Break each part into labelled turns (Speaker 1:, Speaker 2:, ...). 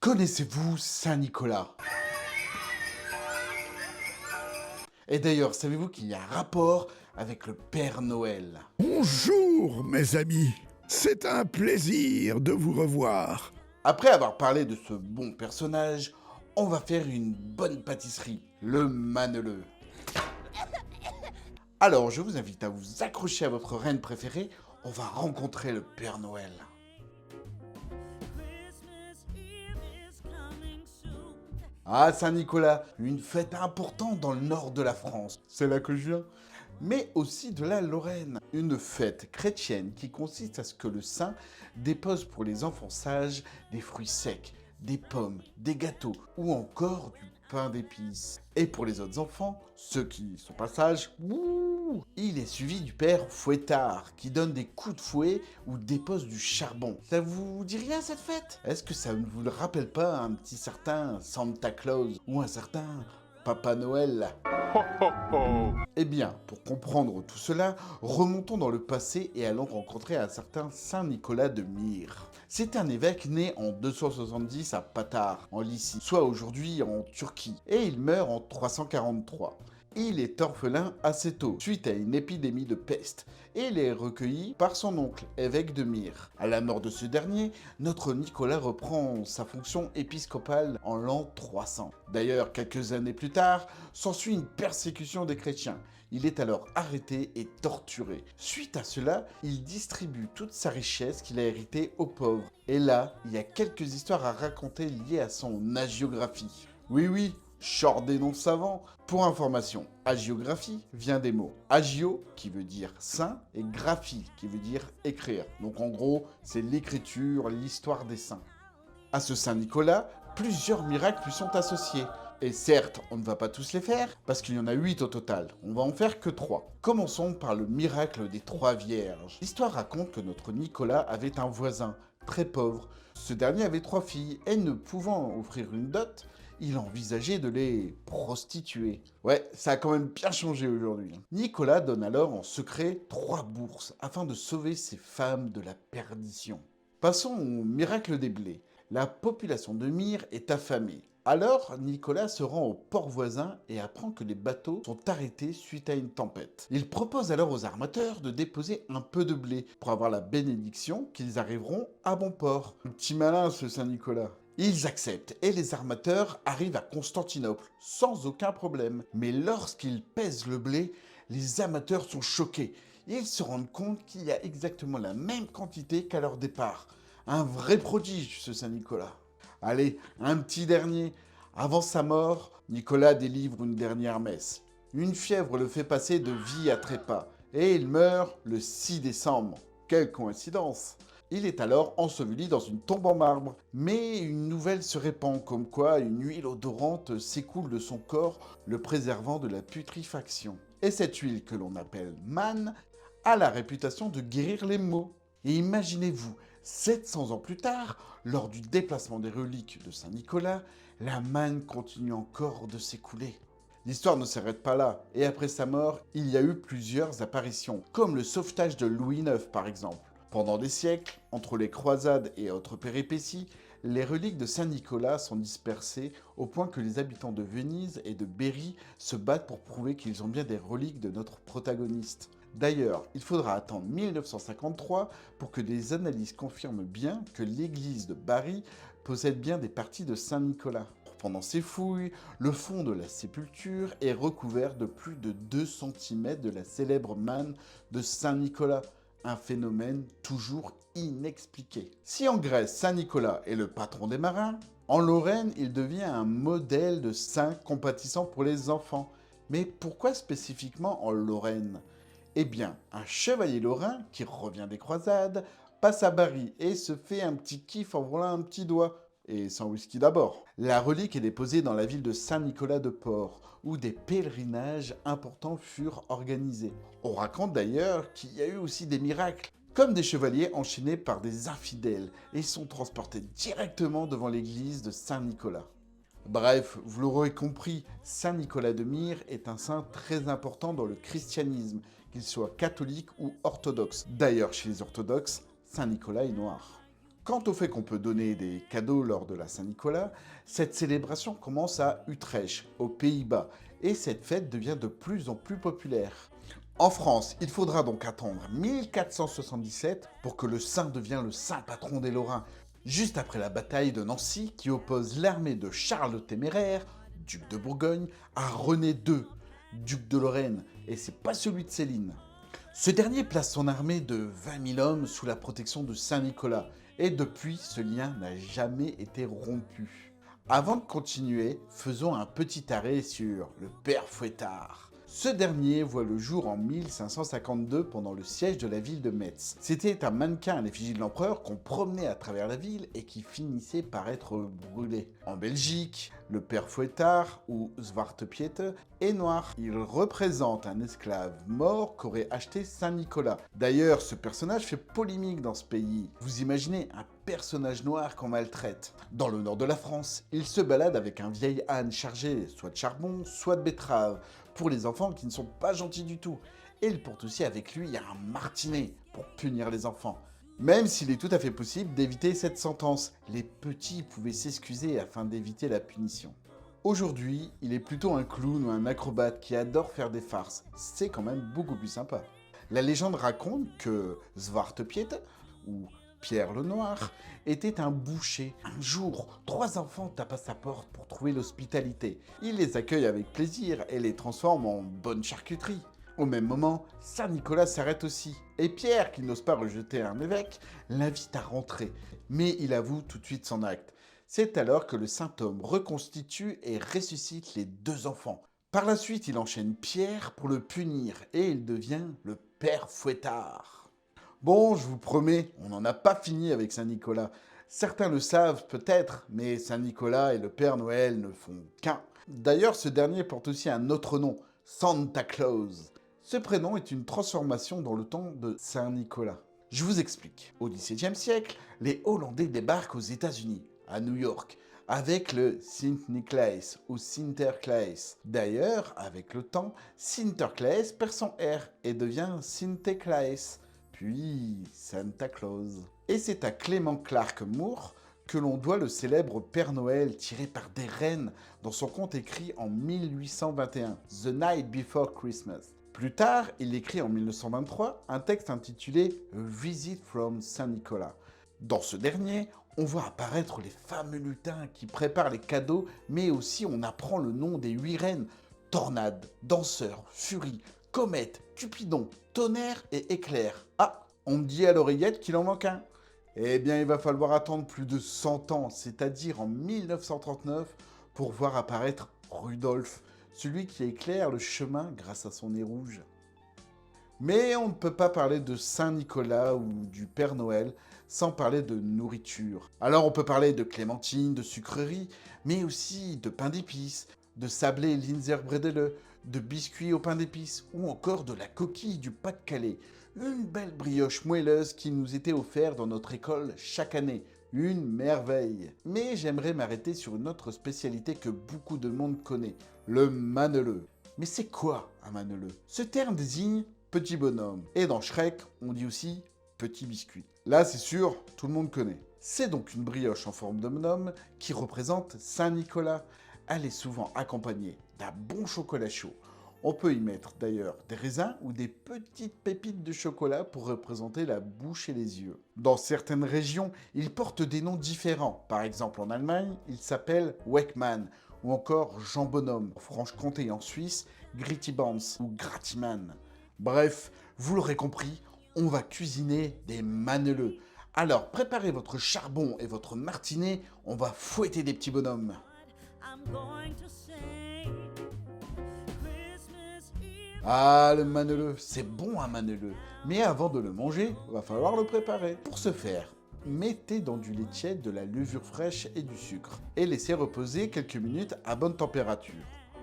Speaker 1: Connaissez-vous Saint-Nicolas? Et d'ailleurs, savez-vous qu'il y a un rapport avec le Père Noël?
Speaker 2: Bonjour mes amis, c'est un plaisir de vous revoir.
Speaker 1: Après avoir parlé de ce bon personnage, on va faire une bonne pâtisserie, le Maneleu. Alors, je vous invite à vous accrocher à votre reine préférée, on va rencontrer le Père Noël. Ah, Saint-Nicolas, une fête importante dans le nord de la France. C'est là que je viens. Mais aussi de la Lorraine. Une fête chrétienne qui consiste à ce que le saint dépose pour les enfants sages des fruits secs, des pommes, des gâteaux ou encore du pain d'épices. Et pour les autres enfants, ceux qui sont pas sages, il est suivi du père fouettard qui donne des coups de fouet ou dépose du charbon. Ça vous dit rien cette fête? Est-ce que ça ne vous le rappelle pas un petit certain Santa Claus ou un certain Papa Noël? Eh bien, pour comprendre tout cela, remontons dans le passé et allons rencontrer un certain Saint Nicolas de Myre. C'est un évêque né en 270 à Patars, en Lycie, soit aujourd'hui en Turquie, et il meurt en 343. Il est orphelin assez tôt, suite à une épidémie de peste, et il est recueilli par son oncle, évêque de Myre. À la mort de ce dernier, notre Nicolas reprend sa fonction épiscopale en l'an 300. D'ailleurs, quelques années plus tard, s'ensuit une persécution des chrétiens. Il est alors arrêté et torturé. Suite à cela, il distribue toute sa richesse qu'il a héritée aux pauvres. Et là, il y a quelques histoires à raconter liées à son hagiographie. Oui, short des noms savants. Pour information, hagiographie vient des mots agio, qui veut dire saint, et graphie, qui veut dire écrire. Donc en gros, c'est l'écriture, l'histoire des saints. À ce Saint Nicolas, plusieurs miracles lui sont associés. Et certes, on ne va pas tous les faire, parce qu'il y en a 8 au total. On va en faire que 3. Commençons par le miracle des 3 vierges. L'histoire raconte que notre Nicolas avait un voisin, très pauvre. Ce dernier avait 3 filles, et ne pouvant offrir une dot, il envisageait de les prostituer. Ouais, ça a quand même bien changé aujourd'hui. Nicolas donne alors en secret 3 bourses, afin de sauver ces femmes de la perdition. Passons au miracle des blés. La population de Myre est affamée. Alors, Nicolas se rend au port voisin et apprend que les bateaux sont arrêtés suite à une tempête. Il propose alors aux armateurs de déposer un peu de blé pour avoir la bénédiction qu'ils arriveront à bon port. Un petit malin ce Saint-Nicolas. Ils acceptent et les armateurs arrivent à Constantinople sans aucun problème. Mais lorsqu'ils pèsent le blé, les amateurs sont choqués. Ils se rendent compte qu'il y a exactement la même quantité qu'à leur départ. Un vrai prodige ce Saint-Nicolas. Allez, un petit dernier. Avant sa mort, Nicolas délivre une dernière messe. Une fièvre le fait passer de vie à trépas, et il meurt le 6 décembre. Quelle coïncidence! Il est alors enseveli dans une tombe en marbre, mais une nouvelle se répand comme quoi une huile odorante s'écoule de son corps, le préservant de la putréfaction. Et cette huile que l'on appelle manne a la réputation de guérir les maux. Et imaginez-vous, 700 ans plus tard, lors du déplacement des reliques de Saint-Nicolas, la manne continue encore de s'écouler. L'histoire ne s'arrête pas là, et après sa mort, il y a eu plusieurs apparitions, comme le sauvetage de Louis IX par exemple. Pendant des siècles, entre les croisades et autres péripéties, les reliques de Saint-Nicolas sont dispersées au point que les habitants de Venise et de Berry se battent pour prouver qu'ils ont bien des reliques de notre protagoniste. D'ailleurs, il faudra attendre 1953 pour que des analyses confirment bien que l'église de Bari possède bien des parties de Saint-Nicolas. Pendant ces fouilles, le fond de la sépulture est recouvert de plus de 2 cm de la célèbre manne de Saint-Nicolas, un phénomène toujours inexpliqué. Si en Grèce, Saint-Nicolas est le patron des marins, en Lorraine, il devient un modèle de saint compatissant pour les enfants. Mais pourquoi spécifiquement en Lorraine ? Eh bien, un chevalier lorrain qui revient des croisades passe à Bari et se fait un petit kiff en volant un petit doigt. Et sans whisky d'abord. La relique est déposée dans la ville de Saint-Nicolas-de-Port, où des pèlerinages importants furent organisés. On raconte d'ailleurs qu'il y a eu aussi des miracles, comme des chevaliers enchaînés par des infidèles et sont transportés directement devant l'église de Saint-Nicolas. Bref, vous l'aurez compris, Saint Nicolas de Myre est un saint très important dans le christianisme, qu'il soit catholique ou orthodoxe. D'ailleurs, chez les orthodoxes, Saint Nicolas est noir. Quant au fait qu'on peut donner des cadeaux lors de la Saint-Nicolas, cette célébration commence à Utrecht, aux Pays-Bas, et cette fête devient de plus en plus populaire. En France, il faudra donc attendre 1477 pour que le saint devienne le saint patron des Lorrains, juste après la bataille de Nancy qui oppose l'armée de Charles le Téméraire, duc de Bourgogne, à René II, duc de Lorraine, et c'est pas celui de Céline. Ce dernier place son armée de 20 000 hommes sous la protection de Saint-Nicolas, et depuis, ce lien n'a jamais été rompu. Avant de continuer, faisons un petit arrêt sur le père Fouettard. Ce dernier voit le jour en 1552 pendant le siège de la ville de Metz. C'était un mannequin à l'effigie de l'empereur qu'on promenait à travers la ville et qui finissait par être brûlé. En Belgique, le père Fouettard, ou Zwarte Piet, est noir. Il représente un esclave mort qu'aurait acheté Saint-Nicolas. D'ailleurs, ce personnage fait polémique dans ce pays. Vous imaginez un personnage noir qu'on maltraite. Dans le nord de la France, il se balade avec un vieil âne chargé soit de charbon, soit de betterave, pour les enfants qui ne sont pas gentils du tout. Et il porte aussi avec lui un martinet pour punir les enfants. Même s'il est tout à fait possible d'éviter cette sentence, les petits pouvaient s'excuser afin d'éviter la punition. Aujourd'hui, il est plutôt un clown ou un acrobate qui adore faire des farces. C'est quand même beaucoup plus sympa. La légende raconte que Zwarte Piet, ou Pierre le Noir, était un boucher. Un jour, 3 enfants tapent à sa porte pour trouver l'hospitalité. Il les accueille avec plaisir et les transforme en bonne charcuterie. Au même moment, Saint-Nicolas s'arrête aussi. Et Pierre, qui n'ose pas rejeter un évêque, l'invite à rentrer. Mais il avoue tout de suite son acte. C'est alors que le saint homme reconstitue et ressuscite les 2 enfants. Par la suite, il enchaîne Pierre pour le punir et il devient le père Fouettard. Bon, je vous promets, on n'en a pas fini avec Saint-Nicolas. Certains le savent peut-être, mais Saint-Nicolas et le Père Noël ne font qu'un. D'ailleurs, ce dernier porte aussi un autre nom, Santa Claus. Ce prénom est une transformation dans le temps de Saint-Nicolas. Je vous explique. Au XVIIe siècle, les Hollandais débarquent aux États-Unis, à New York, avec le Sint-Niklaas ou Sinterklaas. D'ailleurs, avec le temps, Sinterklaas perd son R et devient Sinterklaas, puis Santa Claus. Et c'est à Clement Clark Moore que l'on doit le célèbre Père Noël tiré par des rennes dans son conte écrit en 1821, The Night Before Christmas. Plus tard, il écrit en 1923 un texte intitulé A Visit from Saint Nicolas. Dans ce dernier, on voit apparaître les fameux lutins qui préparent les cadeaux, mais aussi on apprend le nom des 8 reines, Tornade, Danseur, Furie, Comète, Cupidon, Tonnerre et Éclair. Ah, on me dit à l'oreillette qu'il en manque un. Eh bien, il va falloir attendre plus de 100 ans, c'est-à-dire en 1939, pour voir apparaître Rudolph, celui qui éclaire le chemin grâce à son nez rouge. Mais on ne peut pas parler de Saint-Nicolas ou du Père Noël sans parler de nourriture. Alors on peut parler de clémentines, de sucreries, mais aussi de pain d'épices, de sablé Linzer-Bredele, de biscuits au pain d'épices ou encore de la coquille du Pas-de-Calais. Une belle brioche moelleuse qui nous était offerte dans notre école chaque année. Une merveille. Mais j'aimerais m'arrêter sur une autre spécialité que beaucoup de monde connaît, le maneleu. Mais c'est quoi un maneleu? Ce terme désigne petit bonhomme. Et dans Shrek, on dit aussi petit biscuit. Là, c'est sûr, tout le monde connaît. C'est donc une brioche en forme de bonhomme qui représente Saint-Nicolas. Elle est souvent accompagnée d'un bon chocolat chaud. On peut y mettre d'ailleurs des raisins ou des petites pépites de chocolat pour représenter la bouche et les yeux. Dans certaines régions, ils portent des noms différents. Par exemple, en Allemagne, il s'appelle Weckmann ou encore Jean Bonhomme. En Franche-Comté et en Suisse, Grittibans ou Gratiman. Bref, vous l'aurez compris, on va cuisiner des maneleux. Alors préparez votre charbon et votre martinet, on va fouetter des petits bonhommes. Ah, le maneleu, c'est bon un maneleu. Mais avant de le manger, va falloir le préparer. Pour ce faire, mettez dans du lait tiède de la levure fraîche et du sucre et laissez reposer quelques minutes à bonne température.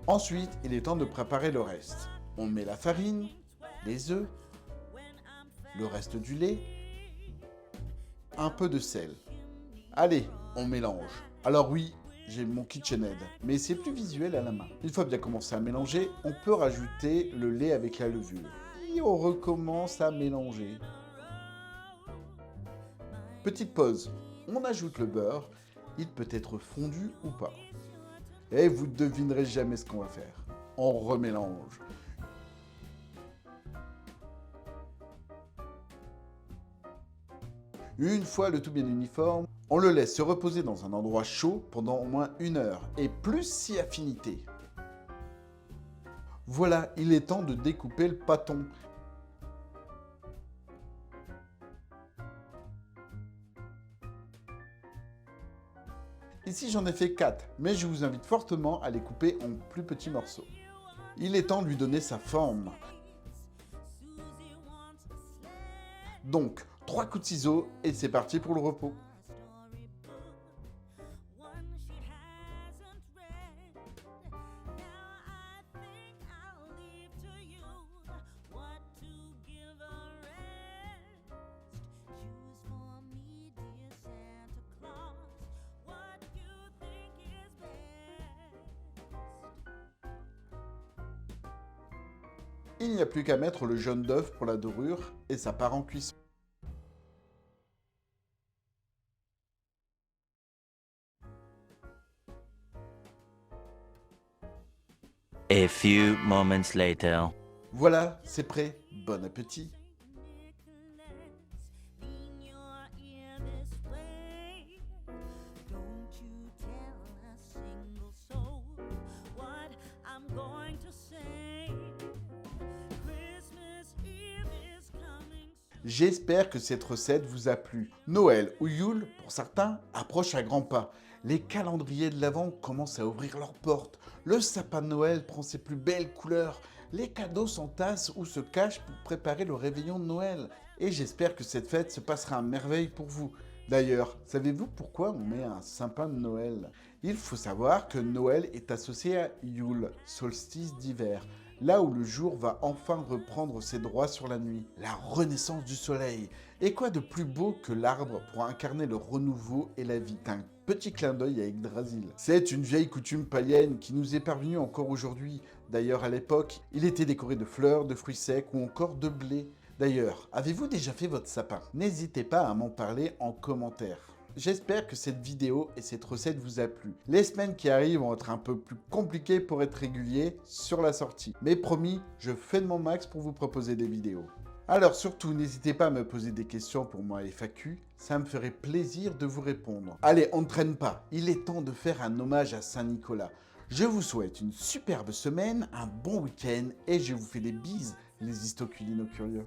Speaker 1: Ensuite, il est temps de préparer le reste. On met la farine, les œufs, le reste du lait, un peu de sel. Allez, on mélange. Alors oui, j'ai mon KitchenAid, mais c'est plus visuel à la main. Une fois bien commencé à mélanger, on peut rajouter le lait avec la levure. Et on recommence à mélanger. Petite pause. on ajoute le beurre. Il peut être fondu ou pas. Et vous ne devinerez jamais ce qu'on va faire. On remélange. Une fois le tout bien uniforme, on le laisse se reposer dans un endroit chaud pendant au moins 1 heure, et plus si affinité. Voilà, il est temps de découper le pâton. Ici j'en ai fait 4, mais je vous invite fortement à les couper en plus petits morceaux. Il est temps de lui donner sa forme. Donc, 3 coups de ciseaux et c'est parti pour le repos. Il n'y a plus qu'à mettre le jaune d'œuf pour la dorure et ça part en cuisson.
Speaker 3: A few moments later.
Speaker 1: Voilà, c'est prêt. Bon appétit. J'espère que cette recette vous a plu. Noël ou Yule, pour certains, approche à grands pas. Les calendriers de l'Avent commencent à ouvrir leurs portes. Le sapin de Noël prend ses plus belles couleurs. Les cadeaux s'entassent ou se cachent pour préparer le réveillon de Noël. Et j'espère que cette fête se passera à merveille pour vous. D'ailleurs, savez-vous pourquoi on met un sapin de Noël? Il faut savoir que Noël est associé à Yule, solstice d'hiver. Là où le jour va enfin reprendre ses droits sur la nuit, la renaissance du soleil. Et quoi de plus beau que l'arbre pour incarner le renouveau et la vie? Un petit clin d'œil à Yggdrasil. C'est une vieille coutume païenne qui nous est parvenue encore aujourd'hui. D'ailleurs, à l'époque, il était décoré de fleurs, de fruits secs ou encore de blé. D'ailleurs, avez-vous déjà fait votre sapin? N'hésitez pas à m'en parler en commentaire. J'espère que cette vidéo et cette recette vous a plu. Les semaines qui arrivent vont être un peu plus compliquées pour être régulier sur la sortie. Mais promis, je fais de mon max pour vous proposer des vidéos. Alors surtout, n'hésitez pas à me poser des questions pour moi FAQ, ça me ferait plaisir de vous répondre. Allez, on ne traîne pas, il est temps de faire un hommage à Saint-Nicolas. Je vous souhaite une superbe semaine, un bon week-end et je vous fais des bises, les histoculino curieux.